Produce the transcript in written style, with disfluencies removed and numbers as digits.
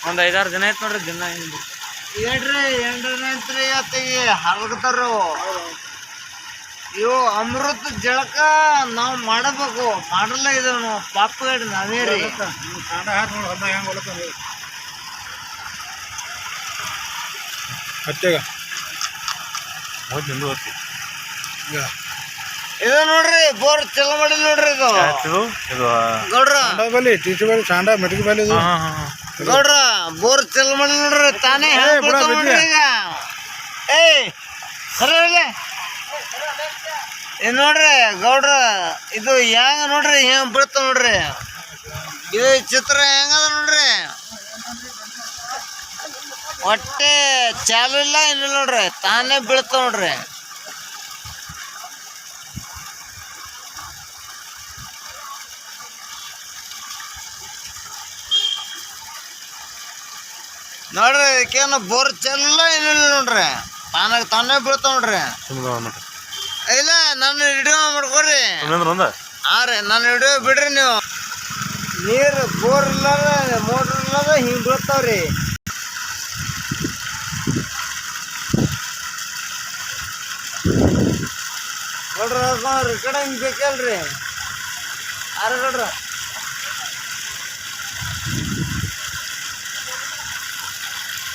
ಒಂದು 5-6 ದಿನ ಆಯ್ತು ನೋಡ್ರಿ ದಿನ ಏನ್ರಿ ಎಂಟ್ರಿ ಇವತ್ತಿಗೆ ಹರಗ್ತಾರು ಇವು ಅಮೃತ ಜಳಕ ನಾವು ಮಾಡಬೇಕು ಮಾಡಲ್ಲ ಇದು ನಾವು ಪಾಪ ನಾವೇ ರೀ ಇದು ನೋಡ್ರಿ ಬೋರ್ ಚಲೋ ಮಾಡಿಲ್ಲ ನೋಡ್ರಿ ಇದು ಗೌಡ್ರ ಗೌಡ್ರ ಬೋರ್ ಚಲೋ ಮಾಡಿಲ್ಲ ನೋಡ್ರಿ ತಾನೇ ನೋಡ್ರಿ ಈಗ ಸರಿ ಇದು ನೋಡ್ರಿ ಗೌಡ್ರ ಇದು ಹೆಂಗ ನೋಡ್ರಿ ಹೆಂಗ್ ಬೀಳ್ತಾವ ನೋಡ್ರಿ ಇದು ಚಿತ್ರ ಹೆಂಗದ ನೋಡ್ರಿ ಹೊಟ್ಟೆ ಚಾಲು ಇಲ್ಲ ಏನಿಲ್ಲ ನೋಡ್ರಿ ತಾನೇ ಬೀಳ್ತಾವ ನೋಡ್ರಿ ನೋಡ್ರಿ ಇದಕ್ಕೇನು ಬೋರ್ ಚಾಲಿಲ್ಲ ಏನಿಲ್ಲ ನೋಡ್ರಿ ತಾನೇ ಬೀಳ್ತಾವ ನೋಡ್ರಿ ಇಲ್ಲ ನನ್ನ ವಿಡಿಯೋ ಮಾಡ್ಕೊಡ್ರಿ ಹಾ ರೀ ನನ್ನ ವಿಡಿಯೋ ಬಿಡ್ರಿ ನೀವು ನೀರು ಬೋರ್ ಇಲ್ಲದ ಮೋಟ್ರ್ ಇಲ್ಲದ ಹಿಂಗೆ ಬೀಳ್ತಾವ್ರಿ ನೋಡ್ರಿ ರೆಕಾರ್ಡ್ ಹಿಂಗೆ ಬೇಕಲ್ರಿ ಆರ ನೋಡ್ರಿ